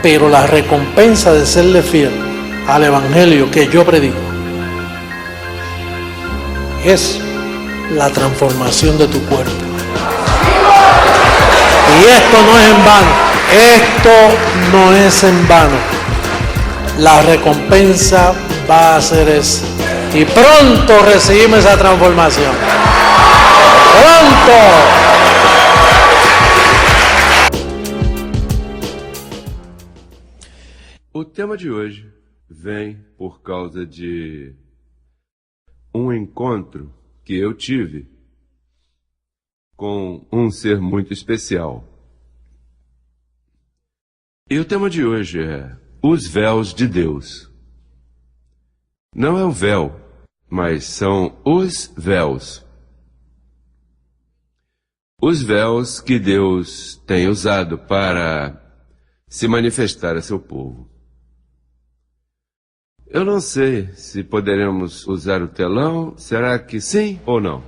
pero la recompensa de serle fiel al evangelio que yo predico es la transformación de tu cuerpo. Y esto no es en vano, esto no es en vano. La recompensa va a ser esa. Y pronto recibimos esa transformación. ¡Pronto! O tema de hoje vem por causa de um encontro que eu tive com um ser muito especial. E o tema de hoje é os véus de Deus. Não é o véu, mas são os véus. Os véus que Deus tem usado para se manifestar a seu povo. Eu não sei se poderemos usar o telão. Será que sim ou não?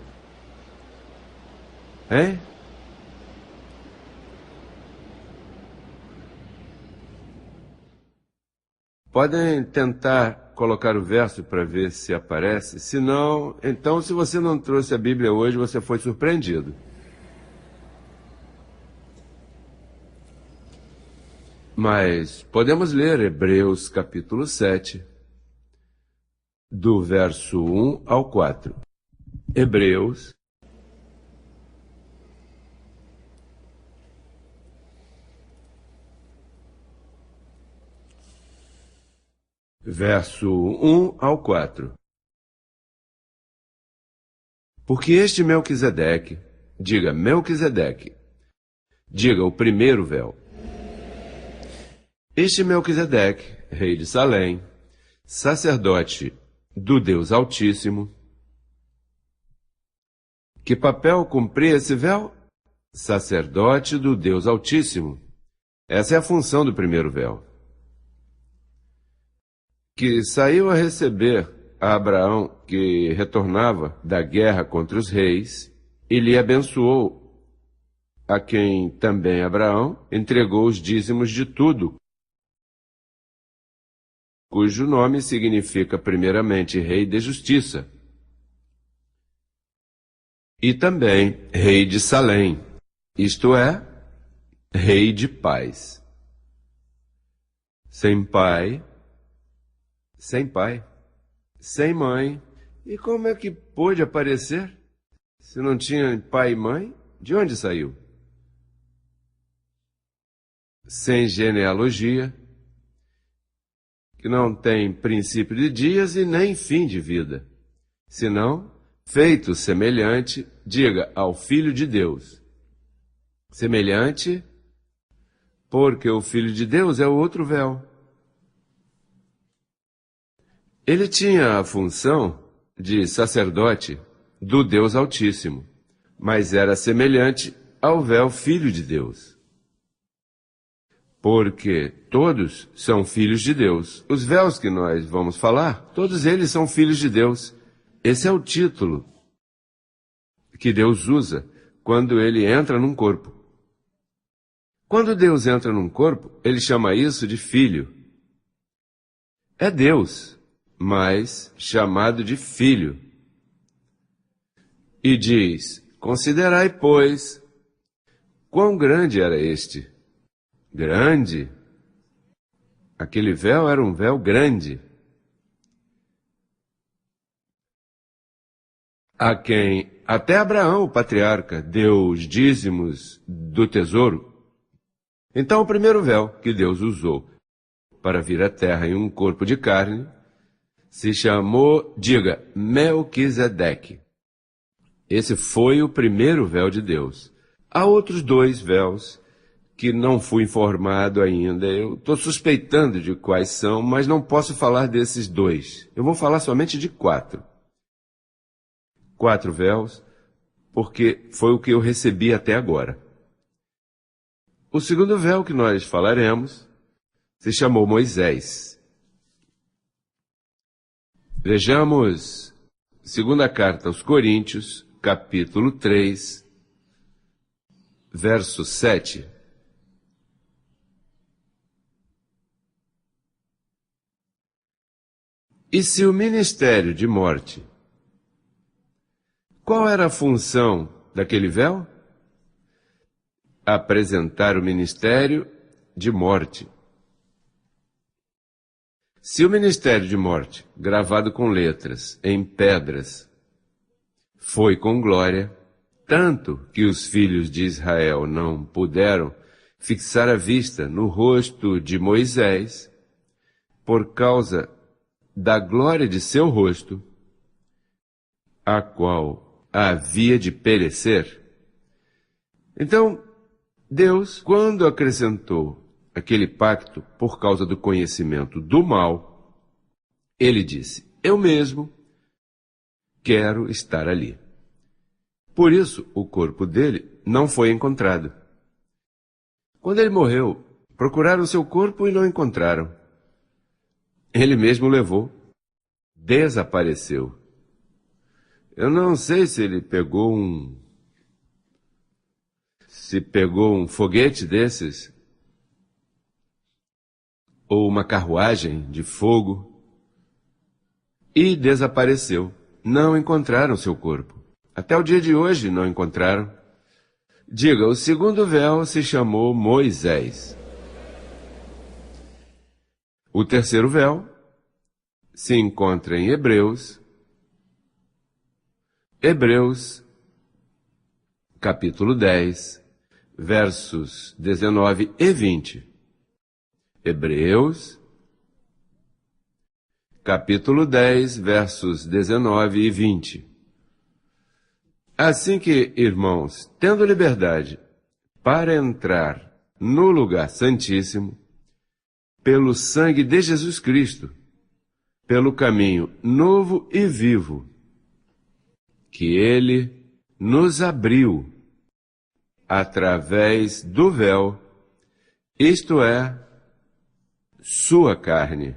Hein? Podem tentar colocar o verso para ver se aparece. Se não, então se você não trouxe a Bíblia hoje, você foi surpreendido. Mas podemos ler Hebreus capítulo 7. Do verso 1 ao 4. Hebreus, verso 1 ao 4. Porque este Melquisedeque, diga Melquisedeque, diga o primeiro véu. Este Melquisedeque, rei de Salém, sacerdote do Deus Altíssimo. Que papel cumpria esse véu? Sacerdote do Deus Altíssimo. Essa é a função do primeiro véu. Que saiu a receber a Abraão, que retornava da guerra contra os reis, e lhe abençoou, a quem também Abraão entregou os dízimos de tudo, cujo nome significa primeiramente Rei de Justiça, e também Rei de Salém, isto é, Rei de Paz. Sem pai, sem mãe, e como é que pôde aparecer? Se não tinha pai e mãe, de onde saiu? Sem genealogia, que não tem princípio de dias e nem fim de vida, senão feito semelhante, diga, ao Filho de Deus. Semelhante, porque o Filho de Deus é o outro véu. Ele tinha a função de sacerdote do Deus Altíssimo, mas era semelhante ao véu Filho de Deus. Porque todos são filhos de Deus. Os véus que nós vamos falar, todos eles são filhos de Deus. Esse é o título que Deus usa quando ele entra num corpo. Quando Deus entra num corpo, ele chama isso de filho. É Deus, mas chamado de filho. E diz, considerai, pois, quão grande era este. Grande. Aquele véu era um véu grande. A quem até Abraão, o patriarca, deu os dízimos do tesouro. Então o primeiro véu que Deus usou para vir à terra em um corpo de carne se chamou, diga, Melquisedeque. Esse foi o primeiro véu de Deus. Há outros dois véus que não fui informado ainda. Eu estou suspeitando de quais são, mas não posso falar desses dois. Eu vou falar somente de 4. 4 véus, porque foi o que eu recebi até agora. O segundo véu que nós falaremos se chamou Moisés. Vejamos segunda carta aos Coríntios, capítulo 3, verso 7. E se o ministério de morte, qual era a função daquele véu? Apresentar o ministério de morte. Se o ministério de morte, gravado com letras, em pedras, foi com glória, tanto que os filhos de Israel não puderam fixar a vista no rosto de Moisés, por causa da glória de seu rosto, a qual havia de perecer. Então, Deus, quando acrescentou aquele pacto por causa do conhecimento do mal, ele disse: eu mesmo quero estar ali. Por isso, o corpo dele não foi encontrado. Quando ele morreu, procuraram seu corpo e não encontraram. Ele mesmo levou. Desapareceu. Eu não sei se ele pegou um foguete desses, ou uma carruagem de fogo, e desapareceu. Não encontraram seu corpo. Até o dia de hoje não encontraram. Diga, o segundo véu se chamou Moisés. O terceiro véu se encontra em Hebreus, capítulo 10, versos 19 e 20. Hebreus, capítulo 10, versos 19 e 20. Assim que, irmãos, tendo liberdade para entrar no lugar santíssimo, pelo sangue de Jesus Cristo, pelo caminho novo e vivo, que Ele nos abriu através do véu, isto é, sua carne.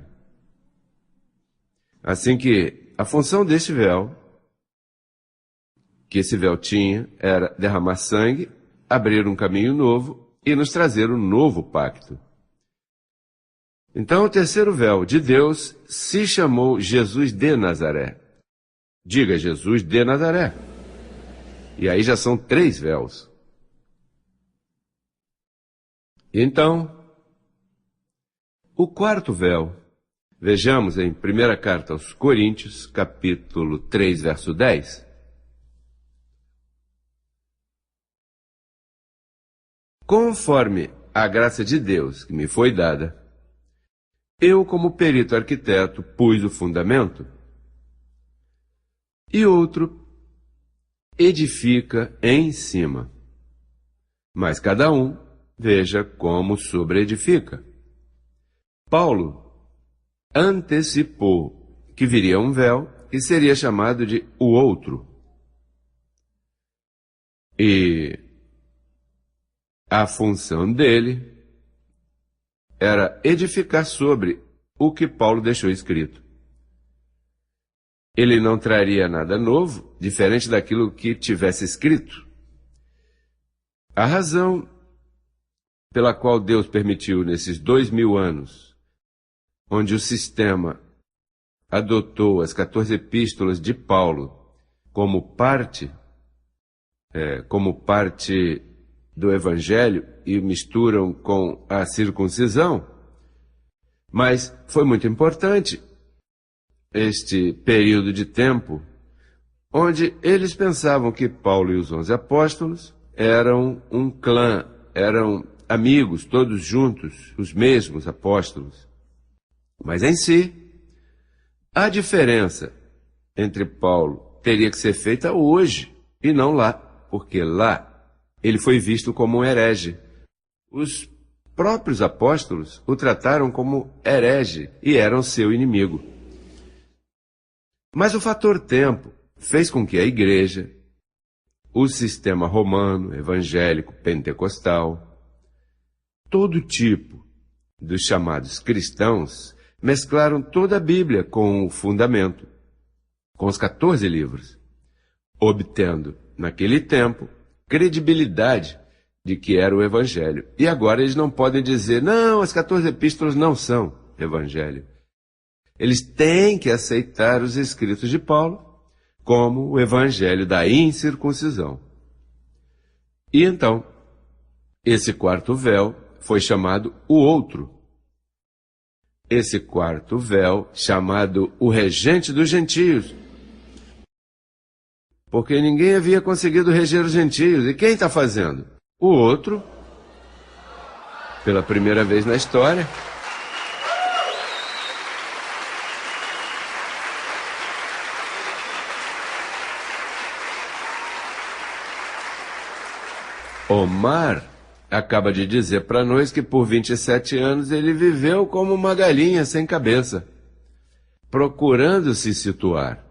Assim que a função deste véu, que esse véu tinha, era derramar sangue, abrir um caminho novo e nos trazer um novo pacto. Então o terceiro véu de Deus se chamou Jesus de Nazaré. Diga, Jesus de Nazaré. E aí já são 3 véus. Então, o quarto véu, vejamos em 1ª carta aos Coríntios, capítulo 3, verso 10. Conforme a graça de Deus que me foi dada, eu, como perito arquiteto, pus o fundamento, e outro edifica em cima. Mas cada um veja como sobreedifica. Paulo antecipou que viria um véu que seria chamado de o outro. E a função dele era edificar sobre o que Paulo deixou escrito. Ele não traria nada novo, diferente daquilo que tivesse escrito. A razão pela qual Deus permitiu nesses 2000 anos, onde o sistema adotou as 14 epístolas de Paulo como parte do Evangelho e misturam com a circuncisão, mas foi muito importante este período de tempo onde eles pensavam que Paulo e os 11 apóstolos eram um clã, eram amigos, todos juntos, os mesmos apóstolos. Mas em si, a diferença entre Paulo teria que ser feita hoje e não lá, porque lá ele foi visto como um herege. Os próprios apóstolos o trataram como herege e eram seu inimigo. Mas o fator tempo fez com que a igreja, o sistema romano, evangélico, pentecostal, todo tipo dos chamados cristãos mesclaram toda a Bíblia com o fundamento, com os 14 livros, obtendo, naquele tempo, credibilidade de que era o Evangelho. E agora eles não podem dizer, não, as 14 epístolas não são Evangelho. Eles têm que aceitar os escritos de Paulo como o evangelho da incircuncisão. E então, esse quarto véu foi chamado o outro. Esse quarto véu, chamado o regente dos gentios. Porque ninguém havia conseguido reger os gentios. E quem está fazendo? O outro, pela primeira vez na história. Omar acaba de dizer para nós que por 27 anos ele viveu como uma galinha sem cabeça, procurando se situar.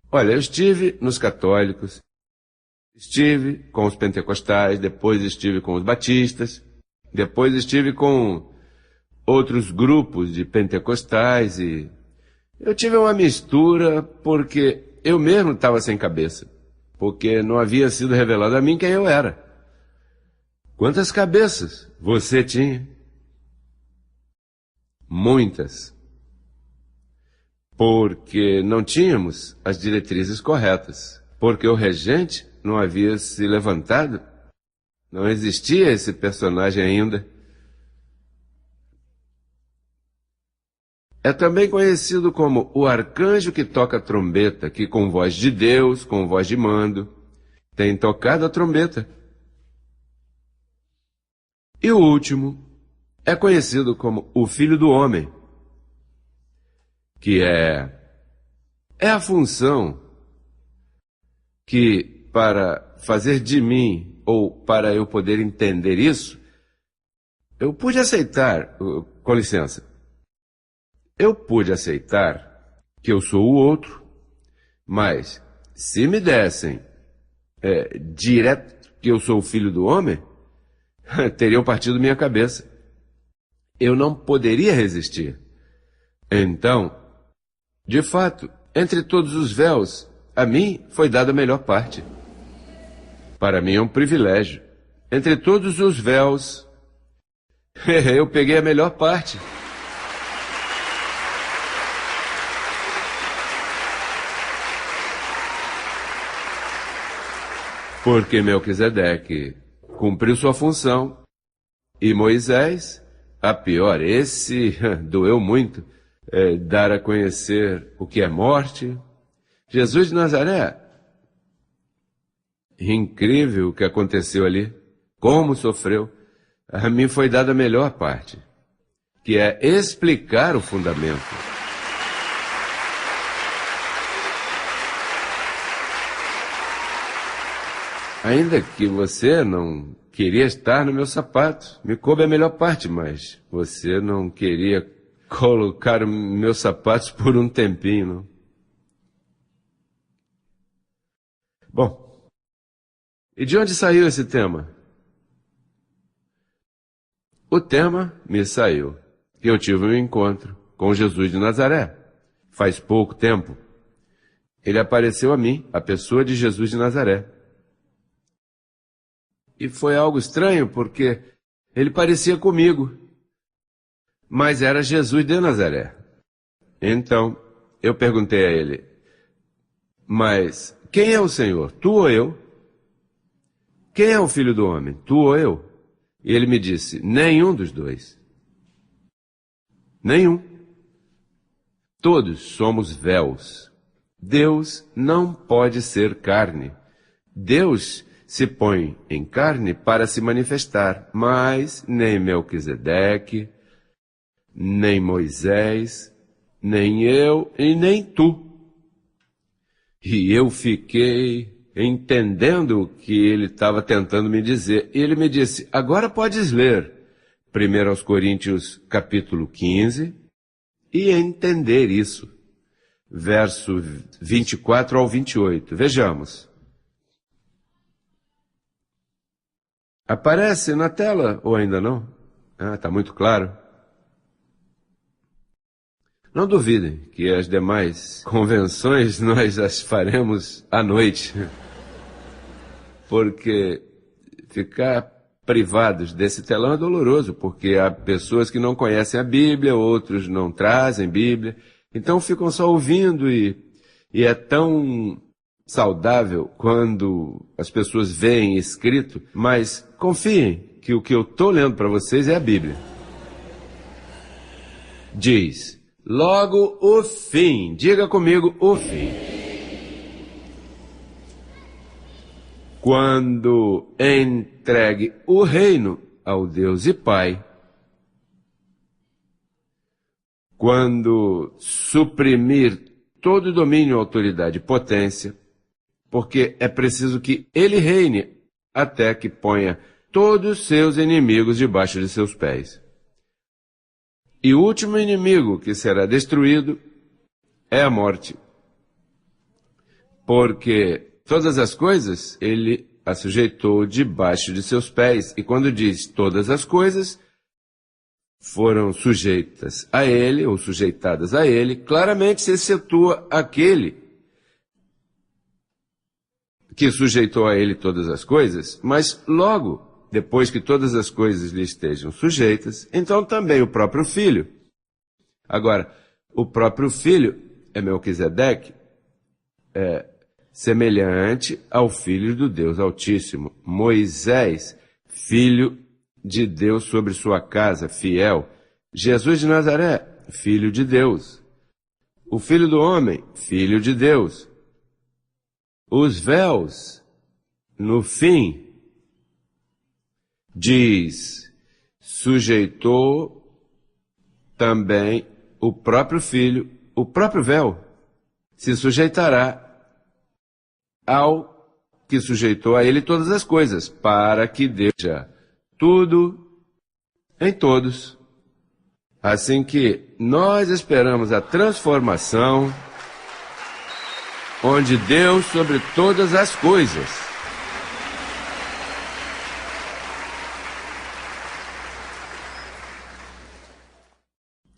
Olha, eu estive nos católicos, estive com os pentecostais, depois estive com os batistas, depois estive com outros grupos de pentecostais e eu tive uma mistura porque eu mesmo estava sem cabeça, porque não havia sido revelado a mim quem eu era. Quantas cabeças você tinha? Muitas. Porque não tínhamos as diretrizes corretas. Porque o regente não havia se levantado. Não existia esse personagem ainda. É também conhecido como o arcanjo que toca a trombeta, que com voz de Deus, com voz de mando, tem tocado a trombeta. E o último é conhecido como o Filho do Homem, que é a função que, para fazer de mim, ou para eu poder entender isso, eu pude aceitar, com licença, eu pude aceitar que eu sou o outro, mas se me dessem direto que eu sou o Filho do Homem, teriam partido minha cabeça. Eu não poderia resistir. Então, de fato, entre todos os véus, a mim foi dada a melhor parte. Para mim é um privilégio. Entre todos os véus, eu peguei a melhor parte. Porque Melquisedeque cumpriu sua função. E Moisés, a pior, esse doeu muito, dar a conhecer o que é morte. Jesus de Nazaré, incrível o que aconteceu ali, como sofreu. A mim foi dada a melhor parte, que é explicar o fundamento. Ainda que você não queria estar no meu sapato, me coube a melhor parte, mas você não queria colocar meus sapatos por um tempinho, não? Bom, e de onde saiu esse tema? O tema me saiu que eu tive um encontro com Jesus de Nazaré. Faz pouco tempo, ele apareceu a mim, a pessoa de Jesus de Nazaré. E foi algo estranho, porque ele parecia comigo, mas era Jesus de Nazaré. Então, eu perguntei a ele, mas quem é o Senhor, tu ou eu? Quem é o Filho do Homem, tu ou eu? E ele me disse, nenhum dos dois. Nenhum. Todos somos véus. Deus não pode ser carne. Deus se põe em carne para se manifestar, mas nem Melquisedeque, nem Moisés, nem eu e nem tu. E eu fiquei entendendo o que ele estava tentando me dizer. E ele me disse, agora podes ler 1 Coríntios capítulo 15 e entender isso. Verso 24 ao 28. Vejamos. Aparece na tela ou ainda não? Está muito claro. Não duvidem que as demais convenções nós as faremos à noite. Porque ficar privados desse telão é doloroso, porque há pessoas que não conhecem a Bíblia, outros não trazem Bíblia, então ficam só ouvindo e é tão saudável quando as pessoas veem escrito, mas confiem que o que eu estou lendo para vocês é a Bíblia. Diz, logo o fim, diga comigo o fim. Quando entregue o reino ao Deus e Pai, quando suprimir todo domínio, autoridade e potência, porque é preciso que ele reine até que ponha todos os seus inimigos debaixo de seus pés. E o último inimigo que será destruído é a morte, porque todas as coisas ele a sujeitou debaixo de seus pés. E quando diz todas as coisas foram sujeitas a ele, ou sujeitadas a ele, claramente se excetua aquele que sujeitou a ele todas as coisas, mas logo, depois que todas as coisas lhe estejam sujeitas, então também o próprio Filho. Agora, o próprio Filho é Melquisedeque, semelhante ao Filho do Deus Altíssimo. Moisés, Filho de Deus sobre sua casa, fiel. Jesus de Nazaré, Filho de Deus. O Filho do Homem, Filho de Deus. Os véus, no fim, diz, sujeitou também o próprio Filho, o próprio véu, se sujeitará ao que sujeitou a ele todas as coisas, para que deixe tudo em todos. Assim que nós esperamos a transformação, onde Deus sobre todas as coisas.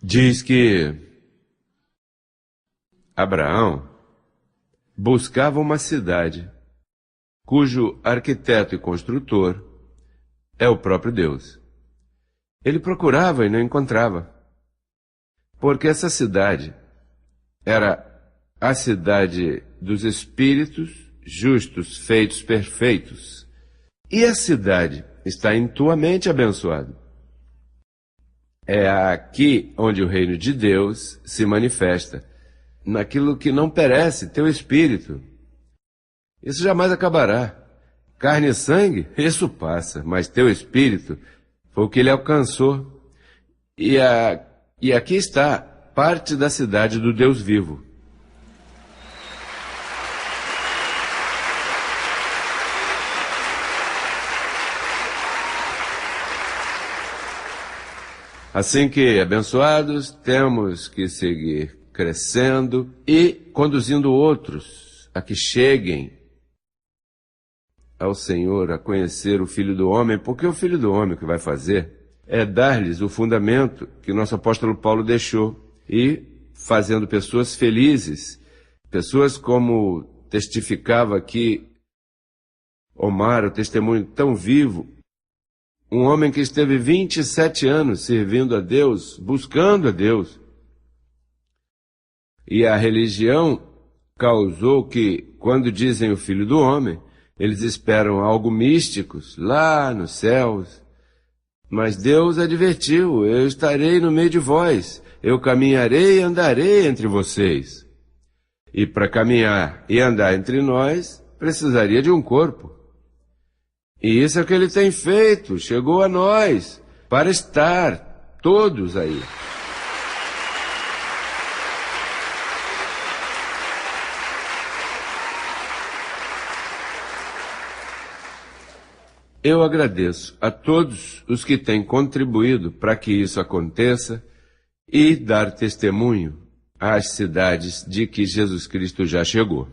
Diz que Abraão buscava uma cidade cujo arquiteto e construtor é o próprio Deus. Ele procurava e não encontrava, porque essa cidade era a cidade dos espíritos justos, feitos perfeitos. E a cidade está em tua mente abençoada. É aqui onde o reino de Deus se manifesta, naquilo que não perece, teu espírito. Isso jamais acabará. Carne e sangue, isso passa, mas teu espírito foi o que ele alcançou. E aqui está parte da cidade do Deus vivo. Assim que, abençoados, temos que seguir crescendo e conduzindo outros a que cheguem ao Senhor, a conhecer o Filho do Homem, porque o Filho do Homem o que vai fazer é dar-lhes o fundamento que nosso apóstolo Paulo deixou e fazendo pessoas felizes, pessoas como testificava aqui Omar, o testemunho tão vivo, um homem que esteve 27 anos servindo a Deus, buscando a Deus. E a religião causou que, quando dizem o Filho do Homem, eles esperam algo místicos lá nos céus. Mas Deus advertiu, eu estarei no meio de vós, eu caminharei e andarei entre vocês. E para caminhar e andar entre nós, precisaria de um corpo. E isso é o que ele tem feito, chegou a nós, para estar todos aí. Eu agradeço a todos os que têm contribuído para que isso aconteça e dar testemunho às cidades de que Jesus Cristo já chegou.